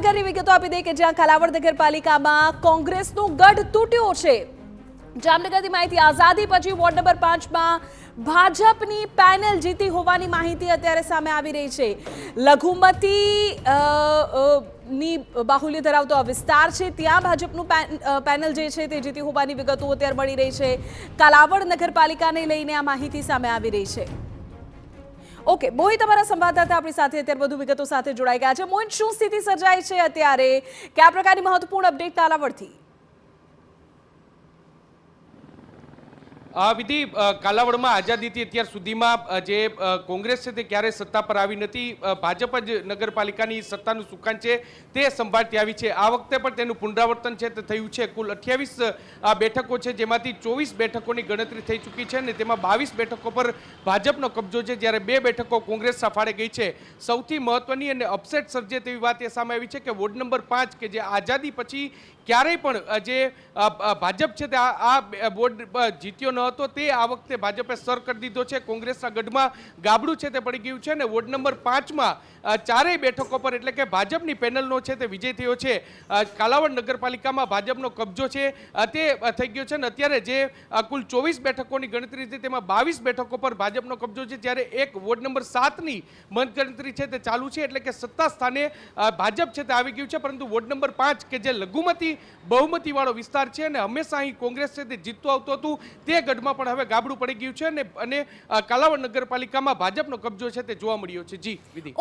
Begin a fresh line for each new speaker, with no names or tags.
જામનગરની વિગતો આપી દઈએ કે જ્યાં કાલાવડ નગરપાલિકામાં કોંગ્રેસનું ગઢ તૂટ્યો છે। જામનગરની માહિતી આઝાદી પછી વોર્ડ નંબર 5માં ભાજપની પેનલ જીતી હોવાની માહિતી અત્યારે સામે આવી રહી છે। લઘુમતી ની બાહુલ્ય ધરાવતો આ વિસ્તાર છે, ત્યાં ભાજપનું પેનલ જે છે તે જીતી હોવાની વિગતો અત્યારે મળી રહી છે। કાલાવડ નગરપાલિકાને લઈને આ માહિતી સામે આવી રહી છે। ઓકે, મોહિત અમારા સંવાદદાતા આપણી સાથે અત્યારે વધુ વિગતો સાથે જોડાઈ ગયા છે। મોહિત, શું સ્થિતિ સર્જાઈ છે અત્યારે? કયા પ્રકારની મહત્વપૂર્ણ અપડેટ કાલાવડથી?
વિધિ, કાલાવડમાં આઝાદીથી અત્યાર સુધીમાં જે કોંગ્રેસ છે તે ક્યારેય સત્તા પર આવી નથી। ભાજપ જ નગરપાલિકાની સત્તાનું સુકાન છે તે સંભાળતી આવી છે। આ વખતે પણ તેનું પુનરાવર્તન છે તે થયું છે। કુલ 28 બેઠકો છે, જેમાંથી 24 બેઠકોની ગણતરી થઈ ચૂકી છે અને તેમાં 22 બેઠકો પર ભાજપનો કબજો છે, જ્યારે 2 બેઠકો કોંગ્રેસ ફાળે ગઈ છે। સૌથી મહત્વની અને અપસેટ સર્જે તેવી વાત એ સામે આવી છે કે વોર્ડ નંબર 5 કે જે આઝાદી પછી ક્યારેય પણ જે ભાજપ છે તે આ બોર્ડ જીત્યો ન હતો, તે આ વખતે ભાજપે સર કરી દીધો છે। કોંગ્રેસના ગઢમાં ગાબડું છે તે પડી ગયું છે અને વોર્ડ નંબર 5માં ચારેય બેઠકો પર એટલે કે ભાજપની પેનલનો છે તે વિજય થયો છે। કાલાવડ નગરપાલિકામાં ભાજપનો કબજો છે તે થઈ ગયો છે અને અત્યારે જે કુલ 24 બેઠકોની ગણતરી છે તેમાં 22 બેઠકો પર ભાજપનો કબજો છે, જ્યારે એક વોર્ડ નંબર 7ની મતગણતરી છે તે ચાલુ છે, એટલે કે સત્તા સ્થાને ભાજપ છે તે આવી ગયું છે। પરંતુ વોર્ડ નંબર 5 કે જે લઘુમતી બહુમતી વાળો વિસ્તાર છે અને હંમેશા અહીં કોંગ્રેસ છે તે જીતતું આવતું હતું, તે ગઢમાં પણ હવે ગાબડું પડી ગયું છે અને કાલાવડ નગરપાલિકામાં ભાજપનો કબજો છે તે જોવા મળ્યો છે। જી વિધિ।